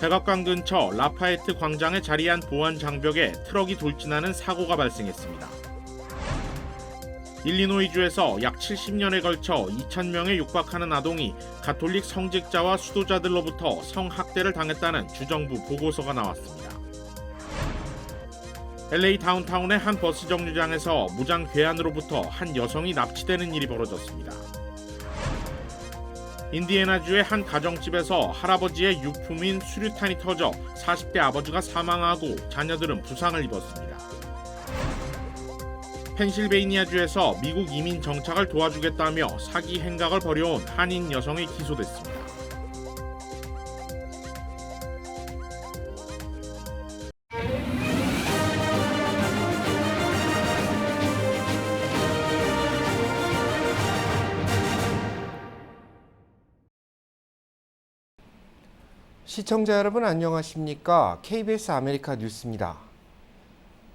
백악관 근처 라파에트 광장에 자리한 보안 장벽에 트럭이 돌진하는 사고가 발생했습니다. 일리노이주에서 약 70년에 걸쳐 2,000명에 육박하는 아동이 가톨릭 성직자와 수도자들로부터 성학대를 당했다는 주정부 보고서가 나왔습니다. LA 다운타운의 한 버스 정류장에서 무장 괴한으로부터 한 여성이 납치되는 일이 벌어졌습니다. 인디애나주의 한 가정집에서 할아버지의 유품인 수류탄이 터져 40대 아버지가 사망하고 자녀들은 부상을 입었습니다. 펜실베이니아주에서 미국 이민 정착을 도와주겠다며 사기 행각을 벌여온 한인 여성이 기소됐습니다. 시청자 여러분 안녕하십니까? KBS 아메리카 뉴스입니다.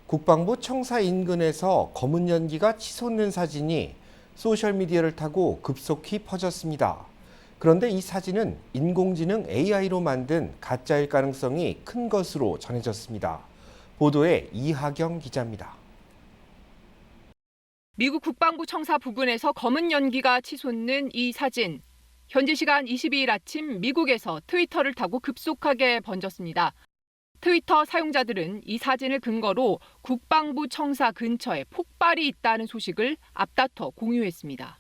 국방부 청사 인근에서 검은 연기가 치솟는 사진이 소셜미디어를 타고 급속히 퍼졌습니다. 그런데 이 사진은 인공지능 AI로 만든 가짜일 가능성이 큰 것으로 전해졌습니다. 보도에 이하경 기자입니다. 미국 국방부 청사 부근에서 검은 연기가 치솟는 이 사진. 현지 시간 22일 아침 미국에서 트위터를 타고 급속하게 번졌습니다. 트위터 사용자들은 이 사진을 근거로 국방부 청사 근처에 폭발이 있다는 소식을 앞다퉈 공유했습니다.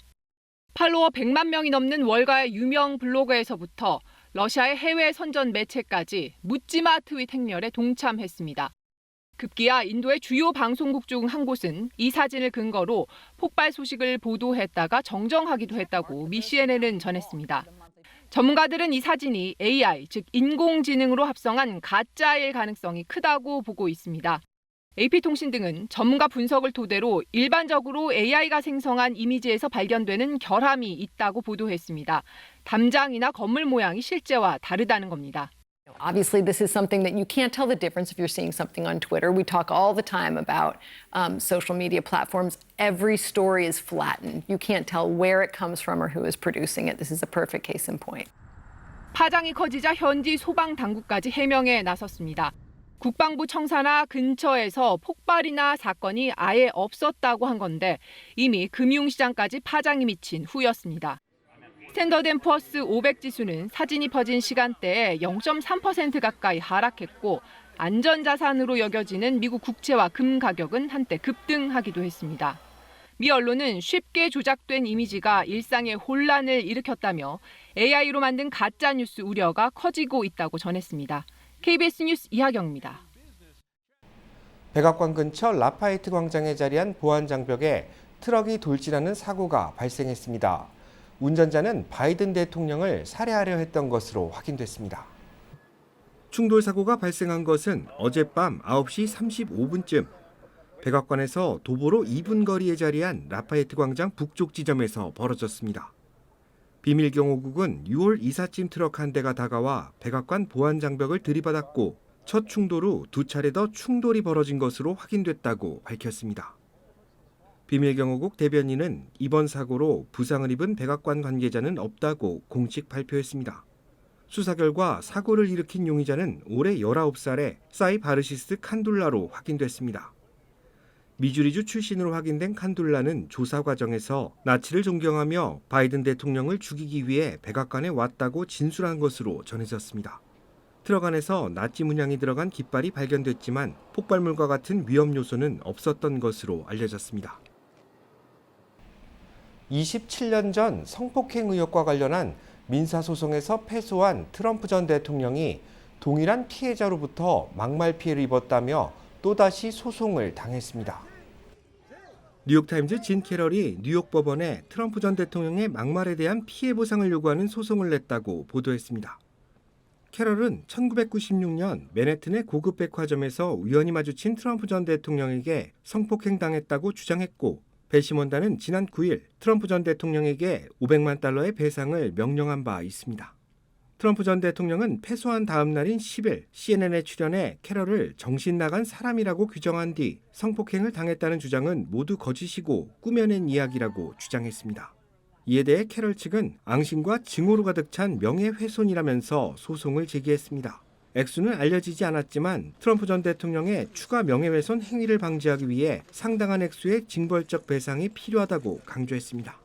팔로워 100만 명이 넘는 월가의 유명 블로거에서부터 러시아의 해외 선전 매체까지 묻지마 트윗 행렬에 동참했습니다. 급기야 인도의 주요 방송국 중 한 곳은 이 사진을 근거로 폭발 소식을 보도했다가 정정하기도 했다고 미 CNN은 전했습니다. 전문가들은 이 사진이 AI, 즉 인공지능으로 합성한 가짜일 가능성이 크다고 보고 있습니다. AP통신 등은 전문가 분석을 토대로 일반적으로 AI가 생성한 이미지에서 발견되는 결함이 있다고 보도했습니다. 담장이나 건물 모양이 실제와 다르다는 겁니다. Obviously, this is something that you can't tell the difference if you're seeing something on Twitter. We talk all the time about social media platforms. Every story is flattened. You can't tell where it comes from or who is producing it. This is a perfect case in point. 파장이 커지자 현지 소방 당국까지 해명에 나섰습니다. 국방부 청사나 근처에서 폭발이나 사건이 아예 없었다고 한 건데 이미 금융시장까지 파장이 미친 후였습니다. 스탠더드앤푸어스 500 지수는 사진이 퍼진 시간대에 0.3% 가까이 하락했고 안전자산으로 여겨지는 미국 국채와 금 가격은 한때 급등하기도 했습니다. 미 언론은 쉽게 조작된 이미지가 일상의 혼란을 일으켰다며 AI로 만든 가짜뉴스 우려가 커지고 있다고 전했습니다. KBS 뉴스 이하경입니다. 백악관 근처 라파에트 광장에 자리한 보안 장벽에 트럭이 돌진하는 사고가 발생했습니다. 운전자는 바이든 대통령을 살해하려 했던 것으로 확인됐습니다. 충돌 사고가 발생한 것은 어젯밤 9시 35분쯤 백악관에서 도보로 2분 거리에 자리한 라파에트 광장 북쪽 지점에서 벌어졌습니다. 비밀경호국은 6월 이삿짐 트럭 한 대가 다가와 백악관 보안 장벽을 들이받았고 첫 충돌 후 두 차례 더 충돌이 벌어진 것으로 확인됐다고 밝혔습니다. 비밀경호국 대변인은 이번 사고로 부상을 입은 백악관 관계자는 없다고 공식 발표했습니다. 수사 결과 사고를 일으킨 용의자는 올해 19살의 사이 바르시스 칸둘라로 확인됐습니다. 미주리주 출신으로 확인된 칸둘라는 조사 과정에서 나치를 존경하며 바이든 대통령을 죽이기 위해 백악관에 왔다고 진술한 것으로 전해졌습니다. 트럭 안에서 나치 문양이 들어간 깃발이 발견됐지만 폭발물과 같은 위험 요소는 없었던 것으로 알려졌습니다. 27년 전 성폭행 의혹과 관련한 민사소송에서 패소한 트럼프 전 대통령이 동일한 피해자로부터 막말 피해를 입었다며 또다시 소송을 당했습니다. 뉴욕타임즈 진 캐럴이 뉴욕 법원에 트럼프 전 대통령의 막말에 대한 피해 보상을 요구하는 소송을 냈다고 보도했습니다. 캐럴은 1996년 맨해튼의 고급 백화점에서 우연히 마주친 트럼프 전 대통령에게 성폭행 당했다고 주장했고 배심원단은 지난 9일 트럼프 전 대통령에게 500만 달러의 배상을 명령한 바 있습니다. 트럼프 전 대통령은 패소한 다음 날인 10일 CNN에 출연해 캐럴을 정신 나간 사람이라고 규정한 뒤 성폭행을 당했다는 주장은 모두 거짓이고 꾸며낸 이야기라고 주장했습니다. 이에 대해 캐럴 측은 앙심과 증오로 가득 찬 명예훼손이라면서 소송을 제기했습니다. 액수는 알려지지 않았지만 트럼프 전 대통령의 추가 명예훼손 행위를 방지하기 위해 상당한 액수의 징벌적 배상이 필요하다고 강조했습니다.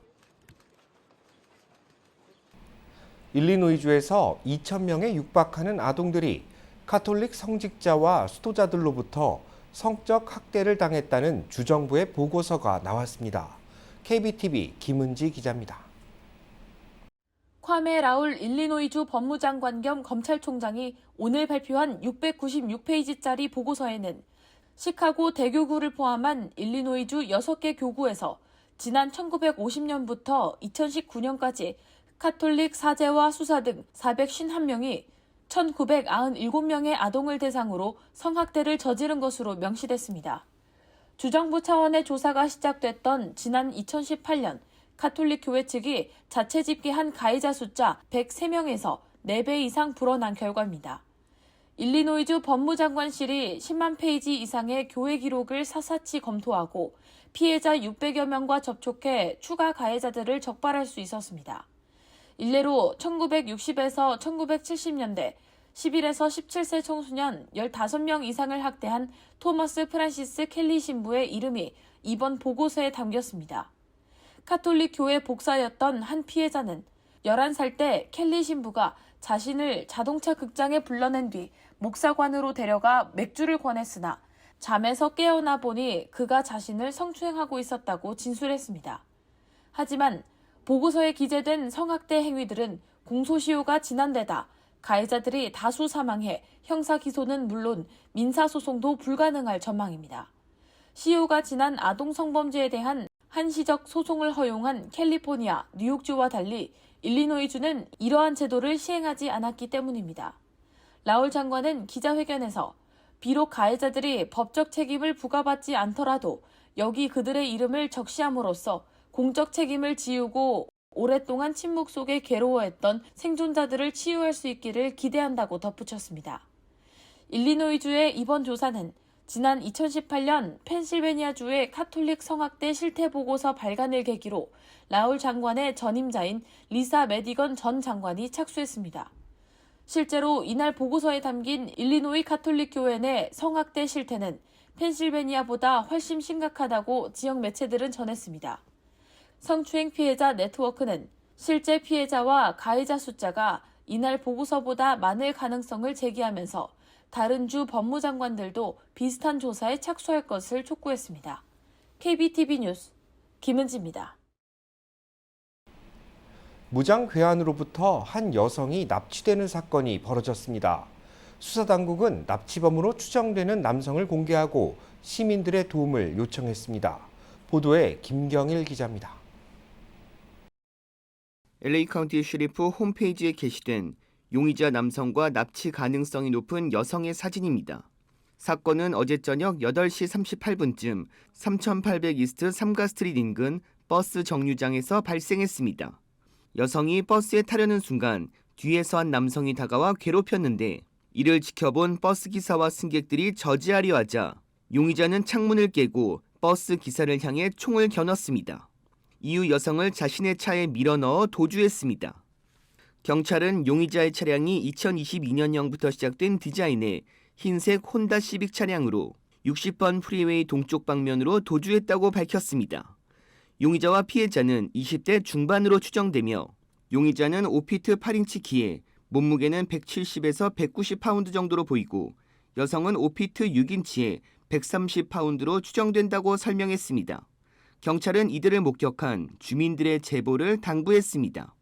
일리노이주에서 2,000명에 육박하는 아동들이 가톨릭 성직자와 수도자들로부터 성적 학대를 당했다는 주정부의 보고서가 나왔습니다. KBTV 김은지 기자입니다. 콰메 라울 일리노이주 법무장관 겸 검찰총장이 오늘 발표한 696페이지짜리 보고서에는 시카고 대교구를 포함한 일리노이주 6개 교구에서 지난 1950년부터 2019년까지 카톨릭 사제와 수사 등 451명이 1,997명의 아동을 대상으로 성학대를 저지른 것으로 명시됐습니다. 주정부 차원의 조사가 시작됐던 지난 2018년 카톨릭 교회 측이 자체 집계한 가해자 숫자 103명에서 4배 이상 불어난 결과입니다. 일리노이주 법무장관실이 10만 페이지 이상의 교회 기록을 샅샅이 검토하고 피해자 600여 명과 접촉해 추가 가해자들을 적발할 수 있었습니다. 일례로 1960에서 1970년대 11에서 17세 청소년 15명 이상을 학대한 토머스 프란시스 켈리 신부의 이름이 이번 보고서에 담겼습니다. 카톨릭 교회 복사였던 한 피해자는 11살 때 켈리 신부가 자신을 자동차 극장에 불러낸 뒤 목사관으로 데려가 맥주를 권했으나 잠에서 깨어나 보니 그가 자신을 성추행하고 있었다고 진술했습니다. 하지만 보고서에 기재된 성학대 행위들은 공소시효가 지난 데다 가해자들이 다수 사망해 형사기소는 물론 민사소송도 불가능할 전망입니다. 시효가 지난 아동성범죄에 대한 한시적 소송을 허용한 캘리포니아, 뉴욕주와 달리 일리노이주는 이러한 제도를 시행하지 않았기 때문입니다. 라울 장관은 기자회견에서 비록 가해자들이 법적 책임을 부과받지 않더라도 여기 그들의 이름을 적시함으로써 공적 책임을 지우고 오랫동안 침묵 속에 괴로워했던 생존자들을 치유할 수 있기를 기대한다고 덧붙였습니다. 일리노이주의 이번 조사는 지난 2018년 펜실베니아주의 카톨릭 성학대 실태보고서 발간을 계기로 라울 장관의 전임자인 리사 메디건 전 장관이 착수했습니다. 실제로 이날 보고서에 담긴 일리노이 카톨릭 교회 내 성학대 실태는 펜실베니아보다 훨씬 심각하다고 지역 매체들은 전했습니다. 성추행 피해자 네트워크는 실제 피해자와 가해자 숫자가 이날 보고서보다 많을 가능성을 제기하면서 다른 주 법무장관들도 비슷한 조사에 착수할 것을 촉구했습니다. KBTV 뉴스 김은지입니다. 무장 괴한으로부터 한 여성이 납치되는 사건이 벌어졌습니다. 수사당국은 납치범으로 추정되는 남성을 공개하고 시민들의 도움을 요청했습니다. 보도에 김경일 기자입니다. LA 카운티 셰리프 홈페이지에 게시된 용의자 남성과 납치 가능성이 높은 여성의 사진입니다. 사건은 어제 저녁 8시 38분쯤 3800 이스트 3가 스트리트 인근 버스 정류장에서 발생했습니다. 여성이 버스에 타려는 순간 뒤에서 한 남성이 다가와 괴롭혔는데 이를 지켜본 버스 기사와 승객들이 저지하려 하자 용의자는 창문을 깨고 버스 기사를 향해 총을 겨눴습니다. 이후 여성을 자신의 차에 밀어넣어 도주했습니다. 경찰은 용의자의 차량이 2022년형부터 시작된 디자인의 흰색 혼다 시빅 차량으로 60번 프리웨이 동쪽 방면으로 도주했다고 밝혔습니다. 용의자와 피해자는 20대 중반으로 추정되며 용의자는 5피트 8인치 키에 몸무게는 170에서 190파운드 정도로 보이고 여성은 5피트 6인치에 130파운드로 추정된다고 설명했습니다. 경찰은 이들을 목격한 주민들의 제보를 당부했습니다.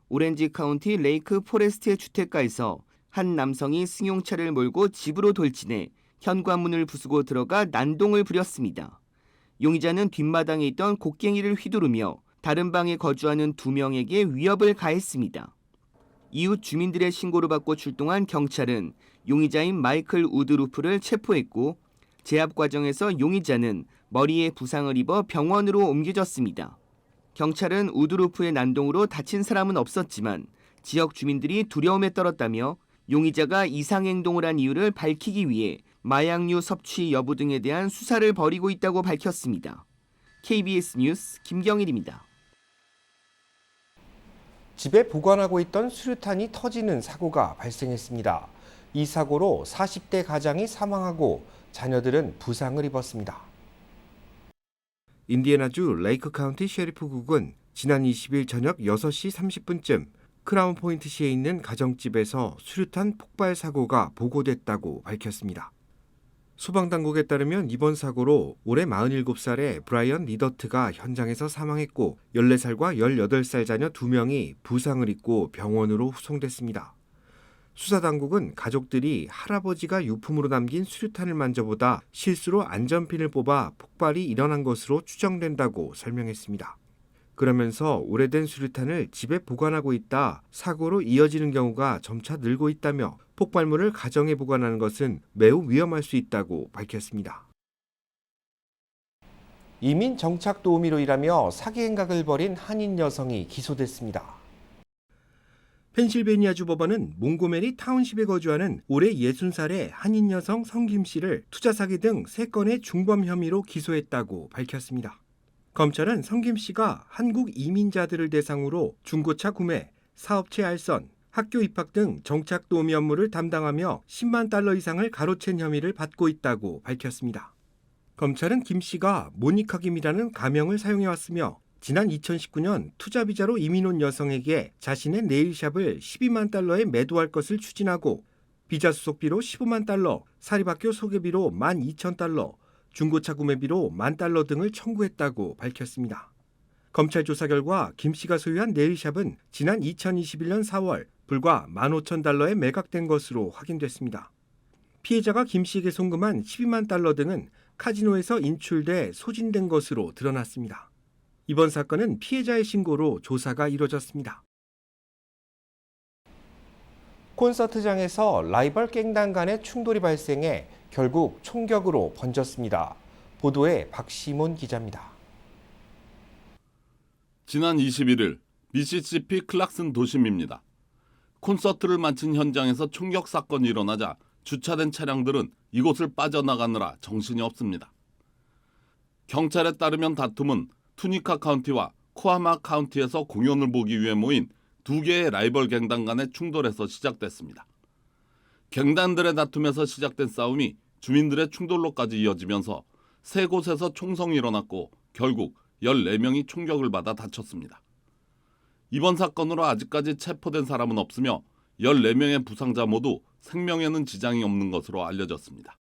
오렌지 카운티 레이크 포레스트의 주택가에서 한 남성이 승용차를 몰고 집으로 돌진해 현관문을 부수고 들어가 난동을 부렸습니다. 용의자는 뒷마당에 있던 곡괭이를 휘두르며 다른 방에 거주하는 2명에게 위협을 가했습니다. 이후 주민들의 신고를 받고 출동한 경찰은 용의자인 마이클 우드루프를 체포했고 제압 과정에서 용의자는 머리에 부상을 입어 병원으로 옮겨졌습니다. 경찰은 우드루프의 난동으로 다친 사람은 없었지만 지역 주민들이 두려움에 떨었다며 용의자가 이상행동을 한 이유를 밝히기 위해 마약류 섭취 여부 등에 대한 수사를 벌이고 있다고 밝혔습니다. KBS 뉴스 김경일입니다. 집에 보관하고 있던 수류탄이 터지는 사고가 발생했습니다. 이 사고로 40대 가장이 사망하고 자녀들은 부상을 입었습니다. 인디애나주 레이크 카운티 셰리프국은 지난 20일 저녁 6시 30분쯤 크라운 포인트시에 있는 가정집에서 수류탄 폭발 사고가 보고됐다고 밝혔습니다. 소방당국에 따르면 이번 사고로 올해 47살의 브라이언 리더트가 현장에서 사망했고 14살과 18살 자녀 2명이 부상을 입고 병원으로 후송됐습니다. 수사당국은 가족들이 할아버지가 유품으로 남긴 수류탄을 만져보다 실수로 안전핀을 뽑아 폭발이 일어난 것으로 추정된다고 설명했습니다. 그러면서 오래된 수류탄을 집에 보관하고 있다 사고로 이어지는 경우가 점차 늘고 있다며 폭발물을 가정에 보관하는 것은 매우 위험할 수 있다고 밝혔습니다. 이민 정착 도우미로 일하며 사기 행각을 벌인 한인 여성이 기소됐습니다. 펜실베니아주 법원은 몽고메리 타운십에 거주하는 올해 60살의 한인 여성 성김 씨를 투자 사기 등 3건의 중범 혐의로 기소했다고 밝혔습니다. 검찰은 성김 씨가 한국 이민자들을 대상으로 중고차 구매, 사업체 알선, 학교 입학 등 정착 도우미 업무를 담당하며 10만 달러 이상을 가로챈 혐의를 받고 있다고 밝혔습니다. 검찰은 김 씨가 모니카 김이라는 가명을 사용해왔으며 지난 2019년 투자 비자로 이민 온 여성에게 자신의 네일샵을 12만 달러에 매도할 것을 추진하고 비자 수속비로 15만 달러, 사립학교 소개비로 12,000달러, 중고차 구매비로 10,000달러 등을 청구했다고 밝혔습니다. 검찰 조사 결과 김 씨가 소유한 네일샵은 지난 2021년 4월 불과 15,000달러에 매각된 것으로 확인됐습니다. 피해자가 김 씨에게 송금한 12만 달러 등은 카지노에서 인출돼 소진된 것으로 드러났습니다. 이번 사건은 피해자의 신고로 조사가 이뤄졌습니다. 콘서트장에서 라이벌 갱단 간의 충돌이 발생해 결국 총격으로 번졌습니다. 보도에 박시몬 기자입니다. 지난 21일 미시시피 클락슨 도심입니다. 콘서트를 마친 현장에서 총격 사건이 일어나자 주차된 차량들은 이곳을 빠져나가느라 정신이 없습니다. 경찰에 따르면 다툼은 투니카 카운티와 코아마 카운티에서 공연을 보기 위해 모인 2개의 라이벌 갱단 간의 충돌에서 시작됐습니다. 갱단들의 다툼에서 시작된 싸움이 주민들의 충돌로까지 이어지면서 3곳에서 총성이 일어났고 결국 14명이 총격을 받아 다쳤습니다. 이번 사건으로 아직까지 체포된 사람은 없으며 14명의 부상자 모두 생명에는 지장이 없는 것으로 알려졌습니다.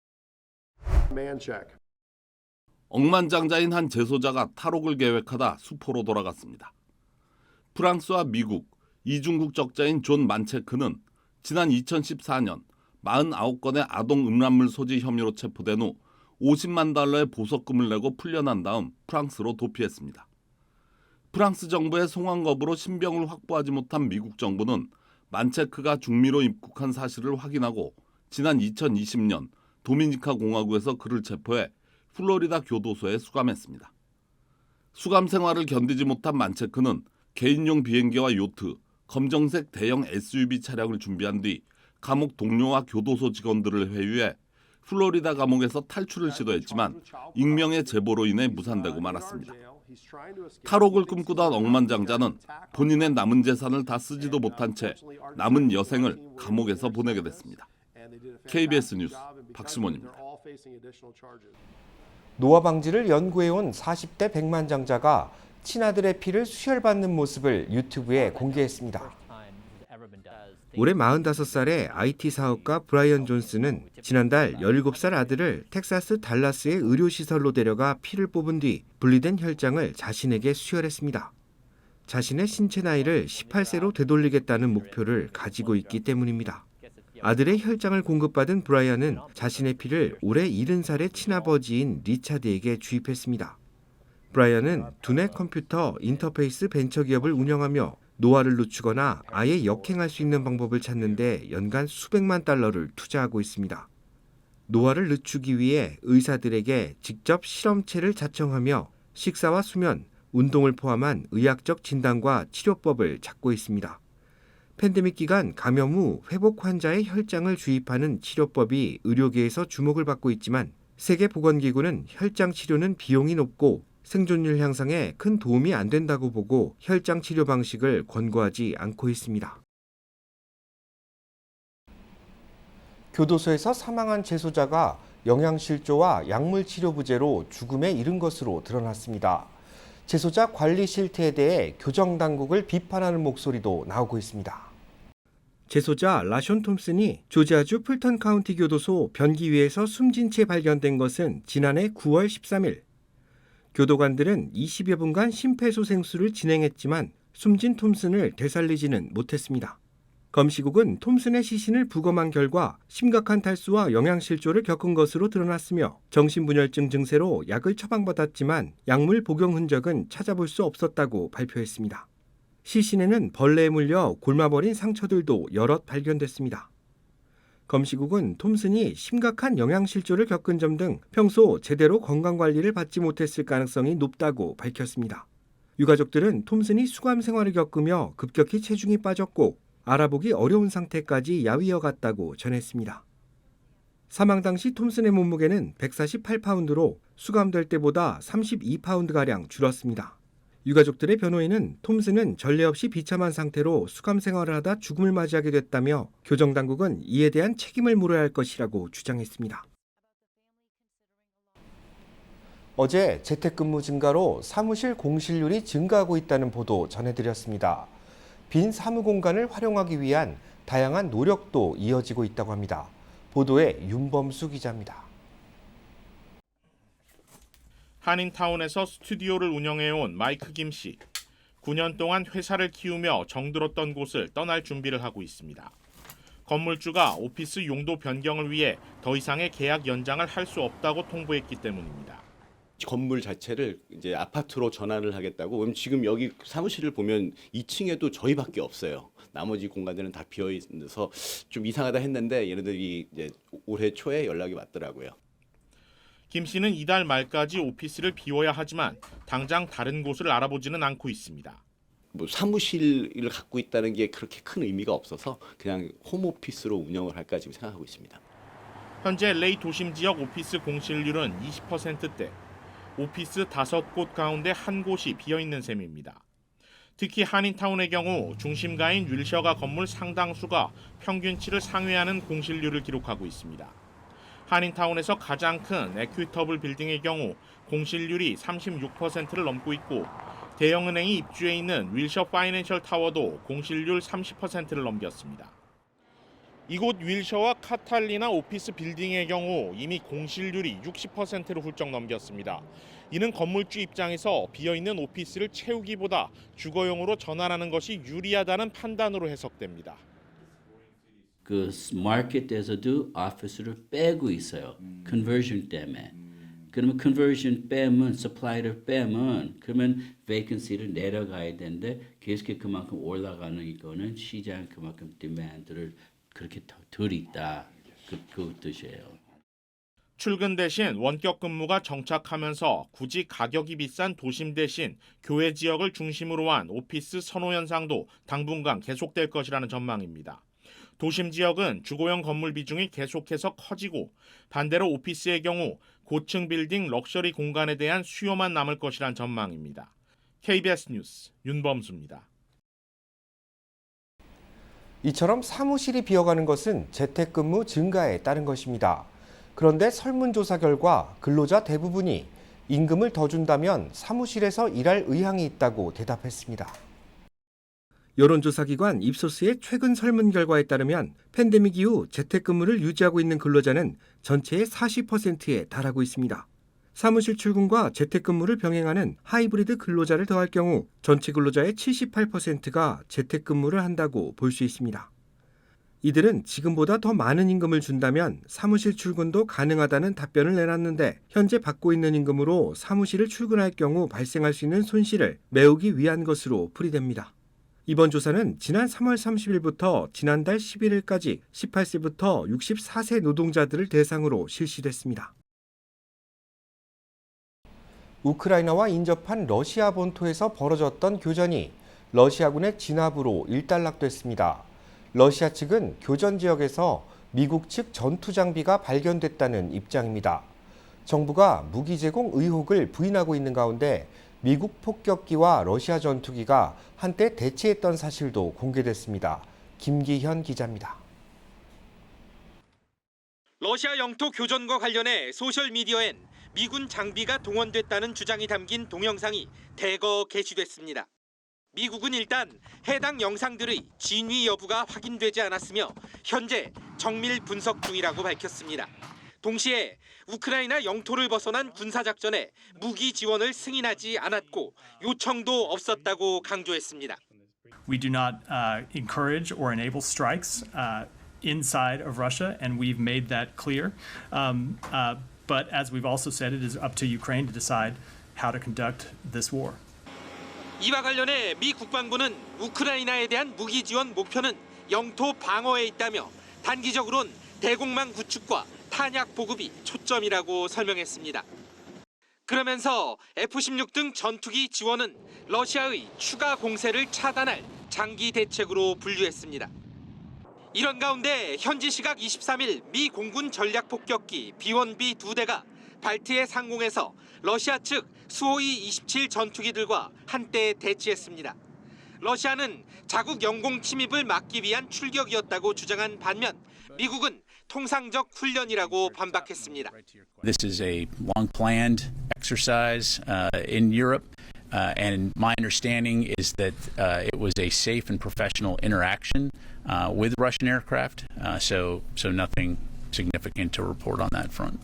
억만장자인 한 재소자가 탈옥을 계획하다 수포로 돌아갔습니다. 프랑스와 미국, 이중국 적자인 존 만체크는 지난 2014년 49건의 아동 음란물 소지 혐의로 체포된 후 50만 달러의 보석금을 내고 풀려난 다음 프랑스로 도피했습니다. 프랑스 정부의 송환 거부로 신병을 확보하지 못한 미국 정부는 만체크가 중미로 입국한 사실을 확인하고 지난 2020년 도미니카 공화국에서 그를 체포해 플로리다 교도소에 수감했습니다. 수감 생활을 견디지 못한 만체크는 개인용 비행기와 요트, 검정색 대형 SUV 차량을 준비한 뒤 감옥 동료와 교도소 직원들을 회유해 플로리다 감옥에서 탈출을 시도했지만 익명의 제보로 인해 무산되고 말았습니다. 탈옥을 꿈꾸던 억만장자는 본인의 남은 재산을 다 쓰지도 못한 채 남은 여생을 감옥에서 보내게 됐습니다. KBS 뉴스 박시몬입니다. 노화 방지를 연구해온 40대 백만장자가 친아들의 피를 수혈받는 모습을 유튜브에 공개했습니다. 올해 45살의 IT 사업가 브라이언 존스는 지난달 17살 아들을 텍사스 달라스의 의료시설로 데려가 피를 뽑은 뒤 분리된 혈장을 자신에게 수혈했습니다. 자신의 신체 나이를 18세로 되돌리겠다는 목표를 가지고 있기 때문입니다. 아들의 혈장을 공급받은 브라이언은 자신의 피를 올해 70살의 친아버지인 리차드에게 주입했습니다. 브라이언은 두뇌 컴퓨터 인터페이스 벤처기업을 운영하며 노화를 늦추거나 아예 역행할 수 있는 방법을 찾는 데 연간 수백만 달러를 투자하고 있습니다. 노화를 늦추기 위해 의사들에게 직접 실험체를 자청하며 식사와 수면, 운동을 포함한 의학적 진단과 치료법을 찾고 있습니다. 팬데믹 기간 감염 후 회복 환자의 혈장을 주입하는 치료법이 의료계에서 주목을 받고 있지만 세계보건기구는 혈장 치료는 비용이 높고 생존율 향상에 큰 도움이 안 된다고 보고 혈장 치료 방식을 권고하지 않고 있습니다. 교도소에서 사망한 재소자가 영양실조와 약물치료 부재로 죽음에 이른 것으로 드러났습니다. 재소자 관리 실태에 대해 교정당국을 비판하는 목소리도 나오고 있습니다. 재소자 라숀 톰슨이 조지아주 풀턴 카운티 교도소 변기위에서 숨진 채 발견된 것은 지난해 9월 13일. 교도관들은 20여 분간 심폐소생술을 진행했지만 숨진 톰슨을 되살리지는 못했습니다. 검시국은 톰슨의 시신을 부검한 결과 심각한 탈수와 영양실조를 겪은 것으로 드러났으며 정신분열증 증세로 약을 처방받았지만 약물 복용 흔적은 찾아볼 수 없었다고 발표했습니다. 시신에는 벌레에 물려 골마버린 상처들도 여럿 발견됐습니다. 검시국은 톰슨이 심각한 영양실조를 겪은 점 등 평소 제대로 건강관리를 받지 못했을 가능성이 높다고 밝혔습니다. 유가족들은 톰슨이 수감 생활을 겪으며 급격히 체중이 빠졌고 알아보기 어려운 상태까지 야위어 갔다고 전했습니다. 사망 당시 톰슨의 몸무게는 148파운드로 수감될 때보다 32파운드가량 줄었습니다. 유가족들의 변호인은 톰슨은 전례 없이 비참한 상태로 수감 생활을 하다 죽음을 맞이하게 됐다며 교정당국은 이에 대한 책임을 물어야 할 것이라고 주장했습니다. 어제 재택근무 증가로 사무실 공실률이 증가하고 있다는 보도 전해드렸습니다. 빈 사무공간을 활용하기 위한 다양한 노력도 이어지고 있다고 합니다. 보도에 윤범수 기자입니다. 한인타운에서 스튜디오를 운영해온 마이크 김 씨. 9년 동안 회사를 키우며 정들었던 곳을 떠날 준비를 하고 있습니다. 건물주가 오피스 용도 변경을 위해 더 이상의 계약 연장을 할 수 없다고 통보했기 때문입니다. 건물 자체를 이제 아파트로 전환을 하겠다고. 그럼 지금 여기 사무실을 보면 2층에도 저희밖에 없어요. 나머지 공간들은 다 비어 있어서 좀 이상하다 했는데 얘네들이 이제 올해 초에 연락이 왔더라고요. 김 씨는 이달 말까지 오피스를 비워야 하지만 당장 다른 곳을 알아보지는 않고 있습니다. 뭐 사무실을 갖고 있다는 게 그렇게 큰 의미가 없어서 그냥 홈오피스로 운영을 할까 지금 생각하고 있습니다. 현재 LA 도심 지역 오피스 공실률은 20%대. 오피스 5곳 가운데 한 곳이 비어있는 셈입니다. 특히 한인타운의 경우 중심가인 윌셔가 건물 상당수가 평균치를 상회하는 공실률을 기록하고 있습니다. 한인타운에서 가장 큰 에퀴터블 빌딩의 경우 공실률이 36%를 넘고 있고 대형은행이 입주해 있는 윌셔 파이낸셜 타워도 공실률 30%를 넘겼습니다. 이곳 윌셔와 카탈리나 오피스 빌딩의 경우 이미 공실률이 60%를 훌쩍 넘겼습니다. 이는 건물주 입장에서 비어있는 오피스를 채우기보다 주거용으로 전환하는 것이 유리하다는 판단으로 해석됩니다. 그 마켓에서도 오피스를 빼고 있어요. 컨버전 때문에. 그러면 컨버전 빼면 서플라이를 빼면 그러면 베이컨시를 내려가야 되는데 계속해서 그만큼 올라가는 이거는 시장 그만큼 디맨드를 그렇게 덜 있다. 그 뜻이에요. 출근 대신 원격 근무가 정착하면서 굳이 가격이 비싼 도심 대신 교외 지역을 중심으로 한 오피스 선호 현상도 당분간 계속될 것이라는 전망입니다. 도심 지역은 주거용 건물 비중이 계속해서 커지고 반대로 오피스의 경우 고층 빌딩 럭셔리 공간에 대한 수요만 남을 것이란 전망입니다. KBS 뉴스 윤범수입니다. 이처럼 사무실이 비어가는 것은 재택근무 증가에 따른 것입니다. 그런데 설문조사 결과 근로자 대부분이 임금을 더 준다면 사무실에서 일할 의향이 있다고 대답했습니다. 여론조사기관 입소스의 최근 설문 결과에 따르면 팬데믹 이후 재택근무를 유지하고 있는 근로자는 전체의 40%에 달하고 있습니다. 사무실 출근과 재택근무를 병행하는 하이브리드 근로자를 더할 경우 전체 근로자의 78%가 재택근무를 한다고 볼 수 있습니다. 이들은 지금보다 더 많은 임금을 준다면 사무실 출근도 가능하다는 답변을 내놨는데 현재 받고 있는 임금으로 사무실을 출근할 경우 발생할 수 있는 손실을 메우기 위한 것으로 풀이됩니다. 이번 조사는 지난 3월 30일부터 지난달 11일까지 18세부터 64세 노동자들을 대상으로 실시됐습니다. 우크라이나와 인접한 러시아 본토에서 벌어졌던 교전이 러시아군의 진압으로 일단락됐습니다. 러시아 측은 교전 지역에서 미국 측 전투 장비가 발견됐다는 입장입니다. 정부가 무기 제공 의혹을 부인하고 있는 가운데 미국 폭격기와 러시아 전투기가 한때 대치했던 사실도 공개됐습니다. 김기현 기자입니다. 러시아 영토 교전과 관련해 소셜미디어엔 미군 장비가 동원됐다는 주장이 담긴 동영상이 대거 게시됐습니다. 미국은 일단 해당 영상들의 진위 여부가 확인되지 않았으며 현재 정밀 분석 중이라고 밝혔습니다. 동시에 우크라이나 영토를 벗어난 군사작전에 무기 지원을 승인하지 않았고 요청도 없었다고 강조했습니다. We do not encourage or enable strikes inside of Russia, and we've made that clear. But as we've also said, it is up to Ukraine to decide how to conduct this war. 이와 관련해 미 국방부는 우크라이나에 대한 무기 지원 목표는 영토 방어에 있다며 단기적으론 대공망 구축과 탄약 보급이 초점이라고 설명했습니다. 그러면서 F-16 등 전투기 지원은 러시아의 추가 공세를 차단할 장기 대책으로 분류했습니다. 이런 가운데 현지 시각 23일 미 공군 전략폭격기 B-1B 2대가 발트해 상공에서 러시아 측 수호이 27 전투기들과 한때 대치했습니다. 러시아는 자국 영공 침입을 막기 위한 출격이었다고 주장한 반면 미국은 통상적 훈련이라고 반박했습니다. This is a long-planned exercise in Europe, and my understanding is that it was a safe and professional interaction with Russian aircraft, so nothing significant to report on that front.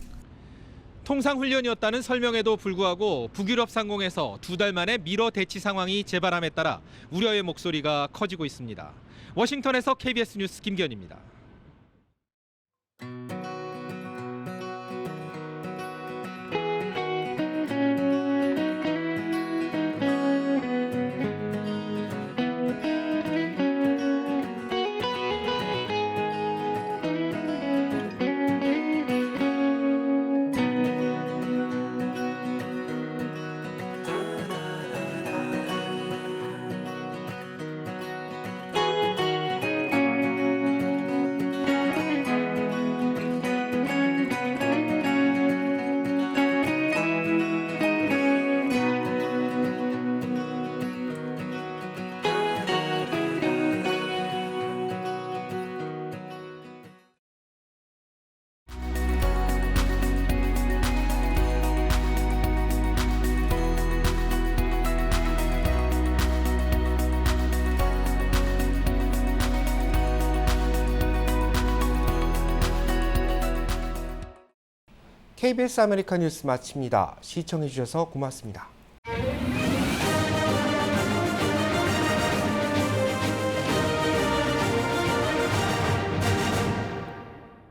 통상훈련이었다는 설명에도 불구하고 북유럽 상공에서 2달 만에 미러 대치 상황이 재발함에 따라 우려의 목소리가 커지고 있습니다. 워싱턴에서 KBS 뉴스 김기현입니다. KBS 아메리카 뉴스 마칩니다. 시청해주셔서 고맙습니다.